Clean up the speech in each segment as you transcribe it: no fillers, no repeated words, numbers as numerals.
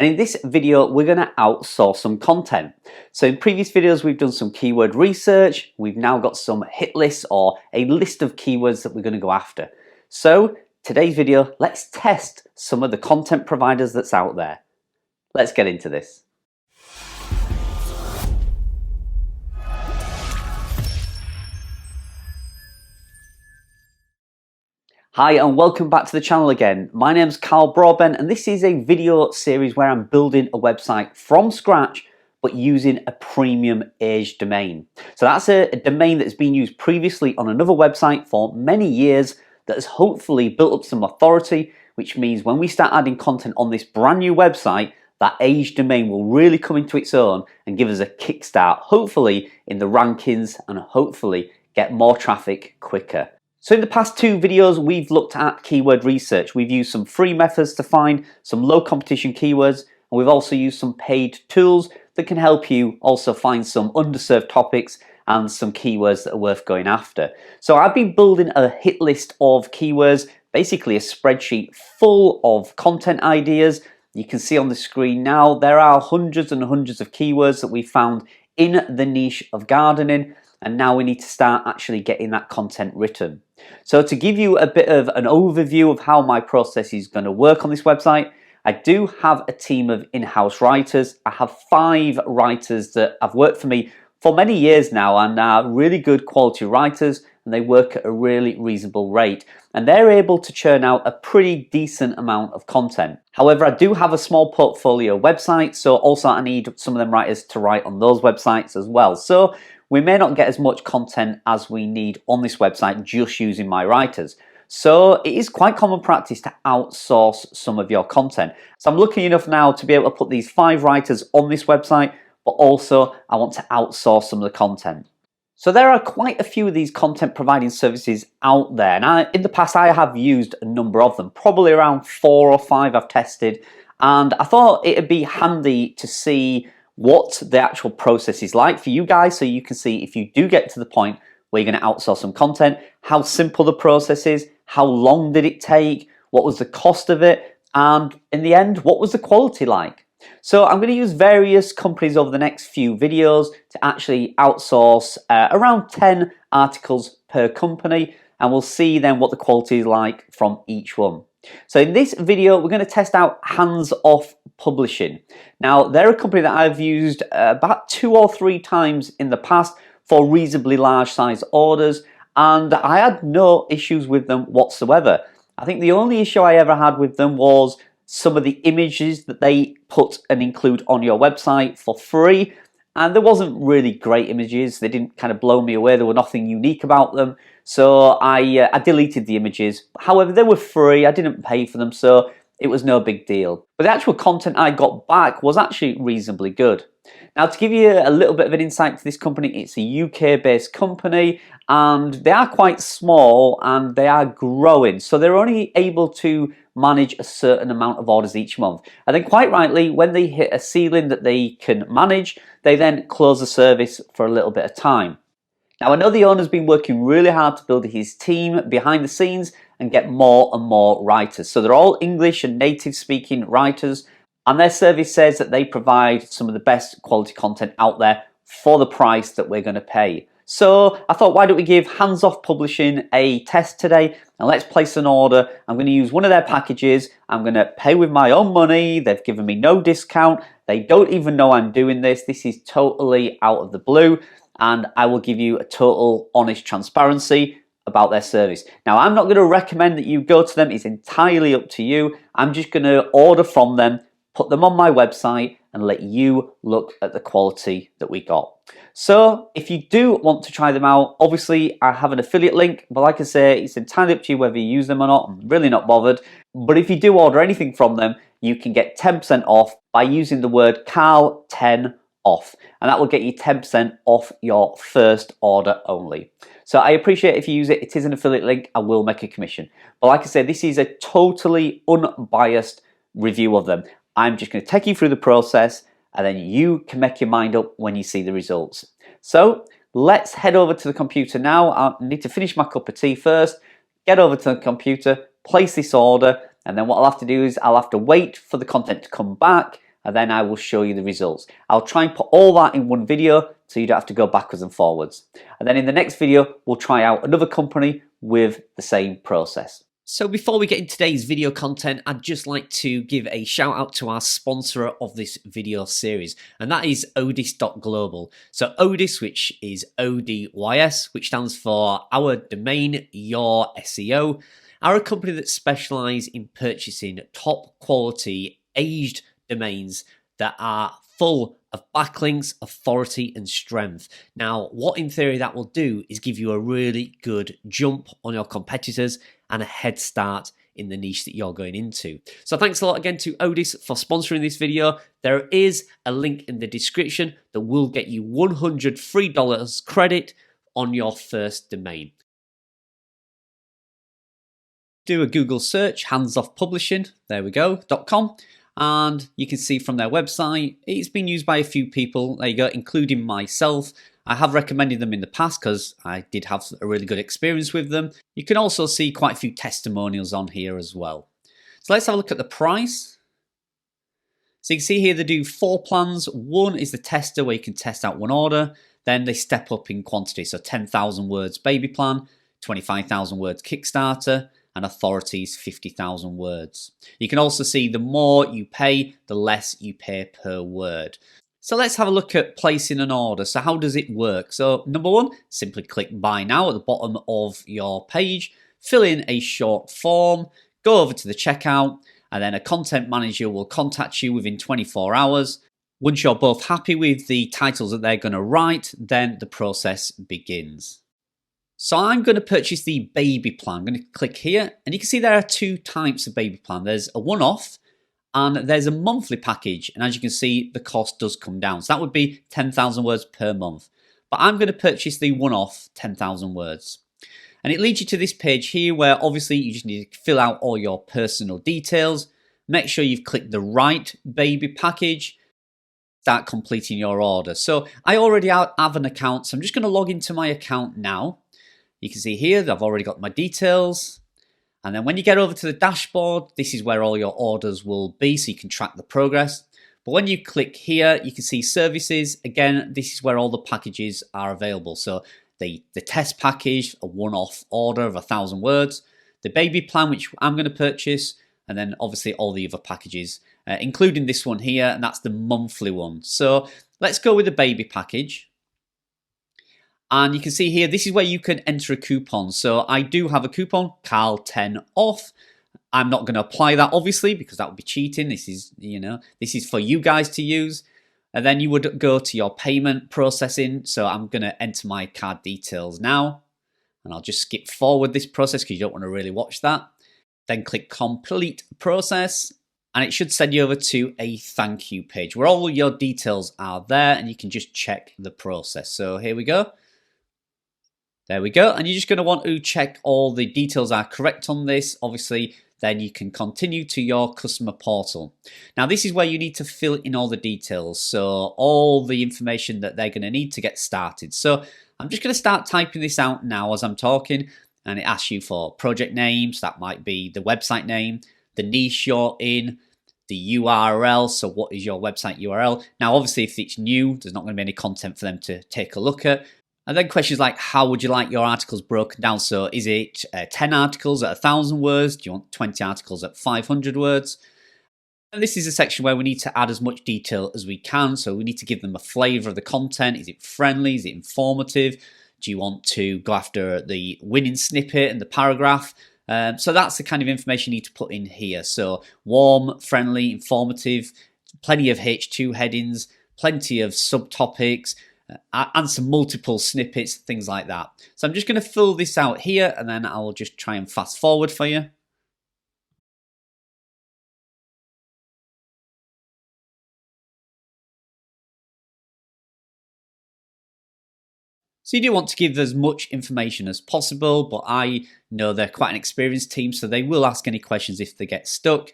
And in this video, we're going to outsource some content. So in previous videos, we've done some keyword research. We've now got some hit lists or a list of keywords that we're going to go after. So today's video, let's test some of the content providers that's out there. Let's get into this. Hi and welcome back to the channel again. My name's Carl Broadbent and this is a video series where I'm building a website from scratch but using a premium age domain. So that's a domain that's been used previously on another website for many years that has hopefully built up some authority, which means when we start adding content on this brand new website, that age domain will really come into its own and give us a kickstart, hopefully in the rankings, and hopefully get more traffic quicker. So in the past two videos, we've looked at keyword research. We've used some free methods to find some low competition keywords, and we've also used some paid tools that can help you also find some underserved topics and some keywords that are worth going after. So I've been building a hit list of keywords, basically a spreadsheet full of content ideas. You can see on the screen now, there are hundreds and hundreds of keywords that we found in the niche of gardening. And now we need to start actually getting that content written. So to give you a bit of an overview of how my process is going to work on this website, I do have a team of in-house writers. I have 5 writers that have worked for me for many years now and are really good quality writers, and they work at a really reasonable rate. And they're able to churn out a pretty decent amount of content. However, I do have a small portfolio website, so also I need some of them writers to write on those websites as well. So we may not get as much content as we need on this website just using my writers. So it is quite common practice to outsource some of your content. So I'm lucky enough now to be able to put these 5 writers on this website, but also I want to outsource some of the content. So there are quite a few of these content providing services out there. Now, in the past, I have used a number of them, probably around 4 or 5 I've tested. And I thought it'd be handy to see what the actual process is like for you guys, so you can see if you do get to the point where you're going to outsource some content, how simple the process is, how long did it take, what was the cost of it, and in the end, what was the quality like. So I'm going to use various companies over the next few videos to actually outsource around 10 articles per company, and we'll see then what the quality is like from each one. So in this video, we're going to test out Handsoffpublishing. Now, they're a company that I've used about 2 or 3 times in the past for reasonably large size orders, and I had no issues with them whatsoever. I think the only issue I ever had with them was some of the images that they put and include on your website for free, and there wasn't really great images. They didn't kind of blow me away. There were nothing unique about them. So I deleted the images. However, they were free. I didn't pay for them, so it was no big deal. But the actual content I got back was actually reasonably good. Now, to give you a little bit of an insight to this company, it's a UK-based company, and they are quite small and they are growing. So they're only able to manage a certain amount of orders each month. And then quite rightly, when they hit a ceiling that they can manage, they then close the service for a little bit of time. Now, I know the owner's been working really hard to build his team behind the scenes and get more and more writers. So they're all English and native speaking writers, and their service says that they provide some of the best quality content out there for the price that we're going to pay. So I thought, why don't we give Handsoffpublishing a test today, and let's place an order. I'm going to use one of their packages. I'm going to pay with my own money. They've given me no discount. They don't even know I'm doing this. This is totally out of the blue. And I will give you a total honest transparency about their service. Now, I'm not going to recommend that you go to them. It's entirely up to you. I'm just going to order from them, put them on my website, and let you look at the quality that we got. So if you do want to try them out, obviously I have an affiliate link, but like I say, it's entirely up to you whether you use them or not. I'm really not bothered. But if you do order anything from them, you can get 10% off by using the word Carl10 off, and that will get you 10% off your first order only. So I appreciate if you use it. It is an affiliate link. I will make a commission. But like I said, this is a totally unbiased review of them. I'm just going to take you through the process, and then you can make your mind up when you see the results. So let's head over to the computer now. I need to finish my cup of tea first, get over to the computer, place this order, and then what I'll have to do is I'll have to wait for the content to come back, and then I will show you the results. I'll try and put all that in one video so you don't have to go backwards and forwards. And then in the next video, we'll try out another company with the same process. So before we get into today's video content, I'd just like to give a shout out to our sponsor of this video series, and that is ODYS.global. So ODYS, which is ODYS, which stands for Our Domain, Your SEO, are a company that specialise in purchasing top quality aged domains that are full of backlinks, authority and strength. Now, what in theory that will do is give you a really good jump on your competitors and a head start in the niche that you're going into. So thanks a lot again to ODYS for sponsoring this video. There is a link in the description that will get you $100 free credit on your first domain. Do a Google search, Handsoffpublishing, there we go, .com. And you can see from their website, it's been used by a few people, there you go, including myself. I have recommended them in the past because I did have a really good experience with them. You can also see quite a few testimonials on here as well. So let's have a look at the price. So you can see here they do 4 plans. One is the tester where you can test out one order. Then they step up in quantity. So 10,000 words baby plan, 25,000 words Kickstarter, and authorities 50,000 words. You can also see the more you pay, the less you pay per word. So let's have a look at placing an order. So how does it work? So number one, simply click buy now at the bottom of your page, fill in a short form, go over to the checkout, and then a content manager will contact you within 24 hours. Once you're both happy with the titles that they're going to write, then the process begins. So I'm going to purchase the baby plan. I'm going to click here, and you can see there are 2 types of baby plan. There's a one-off and there's a monthly package. And as you can see, the cost does come down. So that would be 10,000 words per month. But I'm going to purchase the one-off 10,000 words. And it leads you to this page here where obviously you just need to fill out all your personal details. Make sure you've clicked the right baby package. Start completing your order. So I already have an account. So I'm just going to log into my account now. You can see here that I've already got my details. And then when you get over to the dashboard, this is where all your orders will be, so you can track the progress. But when you click here, you can see services. Again, this is where all the packages are available. So the test package, a one-off order of 1,000 words, the baby plan, which I'm going to purchase, and then obviously all the other packages, including this one here, and that's the monthly one. So let's go with the baby package. And you can see here, this is where you can enter a coupon. So I do have a coupon, Carl10 off. I'm not going to apply that obviously because that would be cheating. This is, this is for you guys to use. And then you would go to your payment processing. So I'm going to enter my card details now. And I'll just skip forward this process because you don't want to really watch that. Then click complete process. And it should send you over to a thank you page where all your details are there and you can just check the process. So here we go. There we go. And you're just going to want to check all the details are correct on this. Obviously, then you can continue to your customer portal. Now, this is where you need to fill in all the details. So all the information that they're going to need to get started. So I'm just going to start typing this out now as I'm talking. And it asks you for project names. That might be the website name, the niche you're in, the URL. So what is your website URL? Now, obviously, if it's new, there's not going to be any content for them to take a look at. And then questions like, how would you like your articles broken down? So is it 10 articles at 1,000 words? Do you want 20 articles at 500 words? And this is a section where we need to add as much detail as we can. So we need to give them a flavor of the content. Is it friendly? Is it informative? Do you want to go after the winning snippet and the paragraph? So that's the kind of information you need to put in here. So warm, friendly, informative, plenty of H2 headings, plenty of subtopics, answer multiple snippets, things like that. So I'm just going to fill this out here and then I'll just try and fast forward for you. So you do want to give as much information as possible, but I know they're quite an experienced team, so they will ask any questions if they get stuck.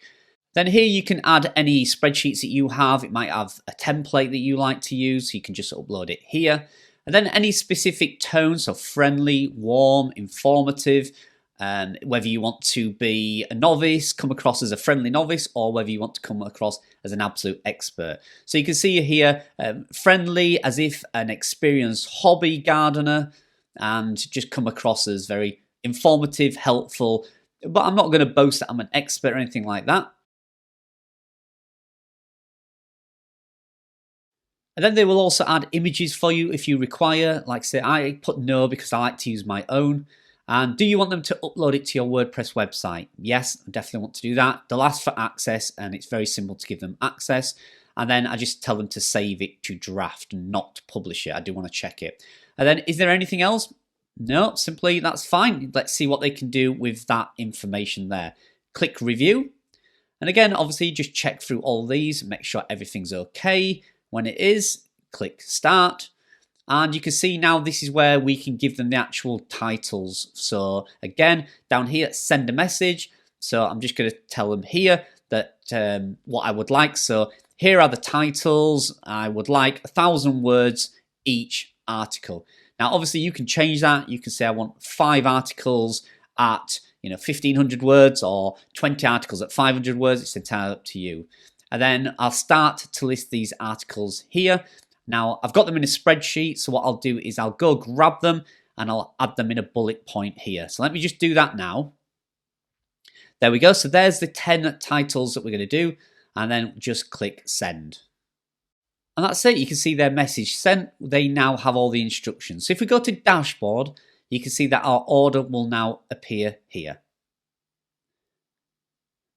Then here you can add any spreadsheets that you have. It might have a template that you like to use, so you can just upload it here. And then any specific tone, so friendly, warm, informative. whether you want to be a novice, come across as a friendly novice, or whether you want to come across as an absolute expert. So you can see here, friendly as if an experienced hobby gardener, and just come across as very informative, helpful, but I'm not going to boast that I'm an expert or anything like that. And then they will also add images for you if you require. Like say, I put no because I like to use my own. And do you want them to upload it to your WordPress website? Yes, I definitely want to do that. They'll ask for access, and it's very simple to give them access. And then I just tell them to save it to draft and not to publish it. I do want to check it. And then is there anything else? No, simply that's fine. Let's see what they can do with that information there. Click review. And again, obviously just check through all these, make sure everything's okay. When it is, click start. And you can see now this is where we can give them the actual titles. So again, down here, send a message. So I'm just going to tell them here that what I would like. So here are the titles. I would like 1,000 words each article. Now, obviously, you can change that. You can say I want 5 articles at 1,500 words or 20 articles at 500 words. It's entirely up to you. And then I'll start to list these articles here. Now, I've got them in a spreadsheet, so what I'll do is I'll go grab them and I'll add them in a bullet point here. So let me just do that now. There we go. So there's the 10 titles that we're going to do, and then just click send. And that's it. You can see their message sent. They now have all the instructions. So if we go to dashboard, you can see that our order will now appear here.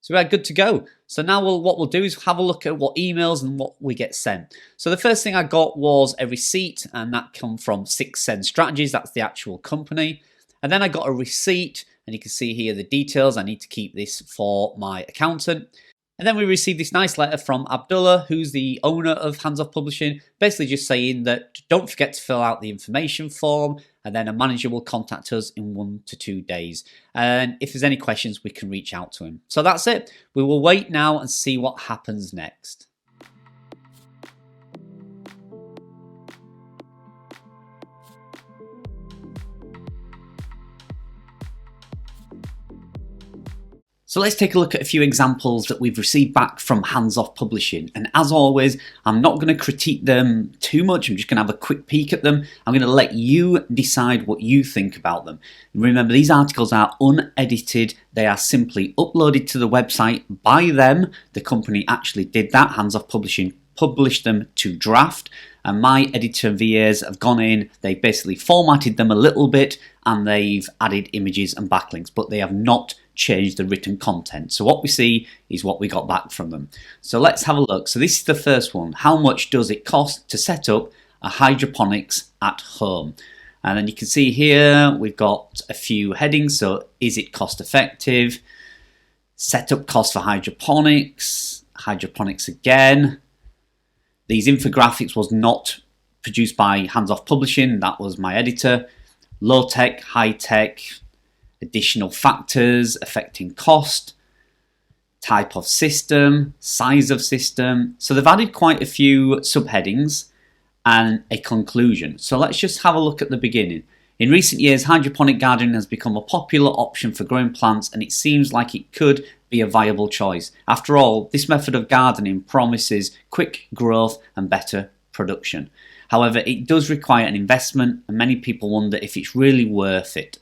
So we're good to go. So now what we'll do is have a look at what emails and what we get sent. So the first thing I got was a receipt, and that come from 6 Send Strategies. That's the actual company. And then I got a receipt, and you can see here the details. I need to keep this for my accountant. And then we received this nice letter from Abdullah, who's the owner of Handsoff Publishing, basically just saying that don't forget to fill out the information form, and then a manager will contact us in 1 to 2 days. And if there's any questions, we can reach out to him. So that's it. We will wait now and see what happens next. So let's take a look at a few examples that we've received back from Handsoff Publishing. And as always, I'm not going to critique them too much. I'm just going to have a quick peek at them. I'm going to let you decide what you think about them. And remember, these articles are unedited. They are simply uploaded to the website by them. The company actually did that. Handsoff Publishing published them to draft. And my editor and VAs have gone in, they've basically formatted them a little bit, and they've added images and backlinks, but they have not changed the written content. So what we see is what we got back from them. So let's have a look. So this is the first one. How much does it cost to set up a hydroponics at home? And then you can see here we've got a few headings. So is it cost effective? Setup cost for hydroponics. Hydroponics again. These infographics was not produced by Handsoff Publishing. That was my editor. Low tech, high tech. Additional factors affecting cost, type of system, size of system. So they've added quite a few subheadings and a conclusion. So let's just have a look at the beginning. In recent years, hydroponic gardening has become a popular option for growing plants, and it seems like it could be a viable choice. After all, this method of gardening promises quick growth and better production. However, it does require an investment, and many people wonder if it's really worth it.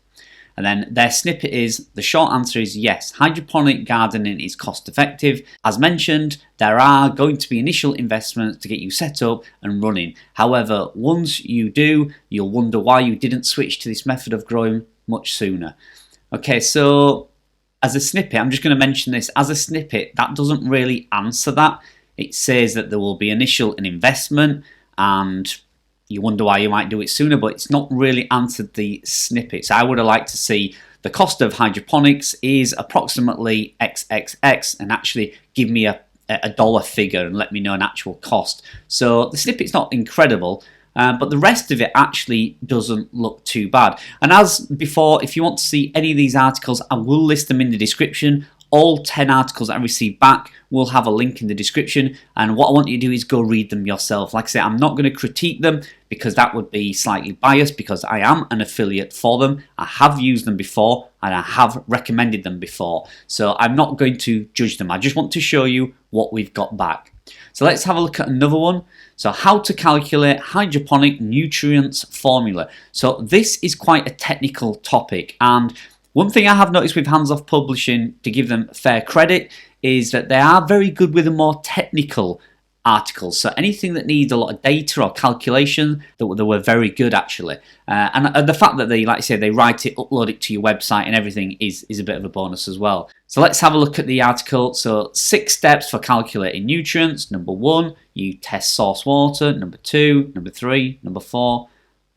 And then their snippet is, the short answer is yes, hydroponic gardening is cost effective. As mentioned, there are going to be initial investments to get you set up and running. However, once you do, you'll wonder why you didn't switch to this method of growing much sooner. Okay, so as a snippet, I'm just going to mention this. As a snippet, that doesn't really answer that. It says that there will be initial investment and you wonder why you might do it sooner, but it's not really answered the snippets. I would have liked to see the cost of hydroponics is approximately XXX and actually give me a dollar figure and let me know an actual cost. So the snippet's not incredible, but the rest of it actually doesn't look too bad. And as before, if you want to see any of these articles, I will list them in the description. All 10 articles that I received back will have a link in the description, and what I want you to do is go read them yourself. Like I say, I'm not going to critique them because that would be slightly biased, because I am an affiliate for them. I have used them before and I have recommended them before, so I'm not going to judge them. I just want to show you what we've got back. So let's have a look at another one. So how to calculate hydroponic nutrients formula. So this is quite a technical topic, and one thing I have noticed with Handsoff Publishing, to give them fair credit, is that they are very good with the more technical articles. So anything that needs a lot of data or calculation, they were very good actually. And the fact that they, like I say, they write it, upload it to your website and everything is a bit of a bonus as well. So let's have a look at the article. So 6 steps for calculating nutrients. Number 1, you test source water. Number 2, number 3, number 4,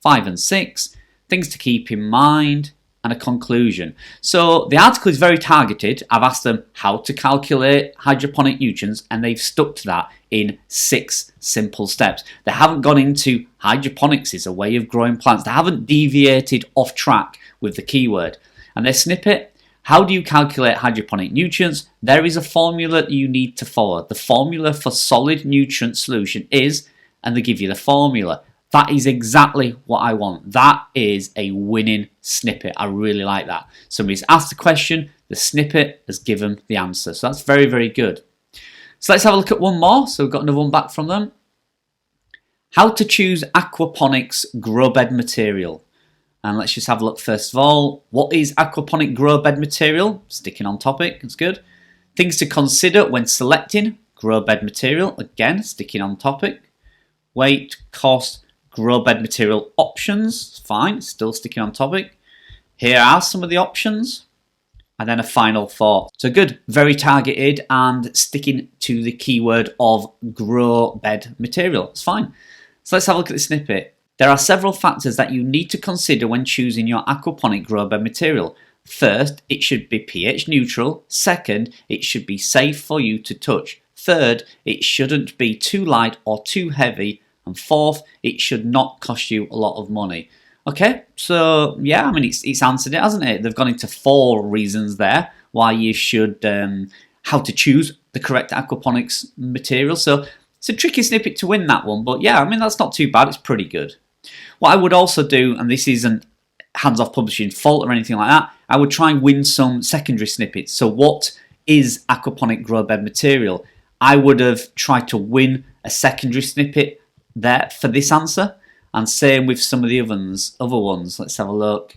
5 and 6. Things to keep in mind, and a conclusion. So the article is very targeted. I've asked them how to calculate hydroponic nutrients, and they've stuck to that in 6 simple steps. They haven't gone into hydroponics is a way of growing plants. They haven't deviated off track with the keyword. And their snippet, how do you calculate hydroponic nutrients? There is a formula that you need to follow. The formula for solid nutrient solution is, and they give you the formula. That is exactly what I want. That is a winning snippet. I really like that. Somebody's asked the question, the snippet has given the answer. So that's very, very good. So let's have a look at one more. So we've got another one back from them. How to choose aquaponics grow bed material. And let's just have a look first of all. What is aquaponic grow bed material? Sticking on topic, that's good. Things to consider when selecting grow bed material. Again, sticking on topic. Weight, cost, grow bed material options, fine, still sticking on topic. Here are some of the options, and then a final thought. So good, very targeted and sticking to the keyword of grow bed material. It's fine. So let's have a look at the snippet. There are several factors that you need to consider when choosing your aquaponic grow bed material. First, it should be pH neutral. Second, it should be safe for you to touch. Third, it shouldn't be too light or too heavy. And fourth, it should not cost you a lot of money. Okay, so yeah, I mean, it's answered it, hasn't it? They've gone into 4 reasons there why you should, how to choose the correct aquaponics material. So it's a tricky snippet to win that one, but yeah, I mean, that's not too bad. It's pretty good. What I would also do, and this isn't Handsoff Publishing fault or anything like that, I would try and win some secondary snippets. So what is aquaponic grow bed material? I would have tried to win a secondary snippet there for this answer, and same with some of the other ones. Let's have a look.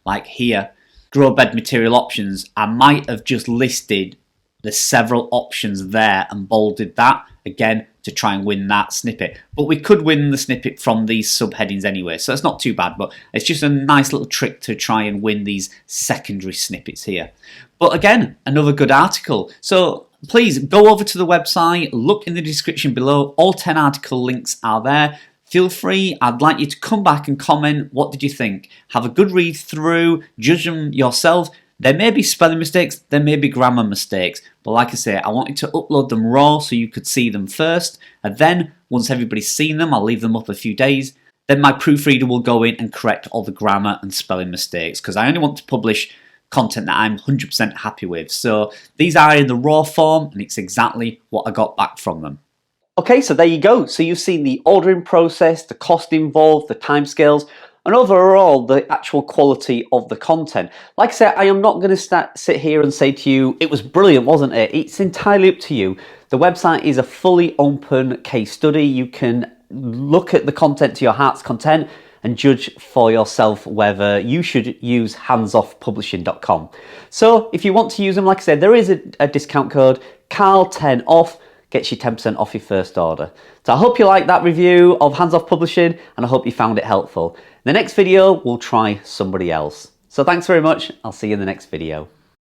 Like here, grow bed material options. I might have just listed the several options there and bolded that again to try and win that snippet. But we could win the snippet from these subheadings anyway, so it's not too bad. But it's just a nice little trick to try and win these secondary snippets here. But again, another good article. So please go over to the website, look in the description below. All 10 article links are there. Feel free. I'd like you to come back and comment. What did you think? Have a good read through, judge them yourself. There may be spelling mistakes, there may be grammar mistakes, but like I say, I wanted to upload them raw so you could see them first, and then once everybody's seen them, I'll leave them up a few days. Then my proofreader will go in and correct all the grammar and spelling mistakes, because I only want to publish content that I'm 100% happy with. So these are in the raw form, and it's exactly what I got back from them. Okay, so there you go. So you've seen the ordering process, the cost involved, the timescales, and overall the actual quality of the content. Like I said, I am not going to sit here and say to you, it was brilliant, wasn't it? It's entirely up to you. The website is a fully open case study. You can look at the content to your heart's content and judge for yourself whether you should use handsoffpublishing.com. So if you want to use them, like I said, there is a discount code, Carl10off, gets you 10% off your first order. So I hope you liked that review of Handsoff Publishing, and I hope you found it helpful. In the next video, we'll try somebody else. So thanks very much. I'll see you in the next video.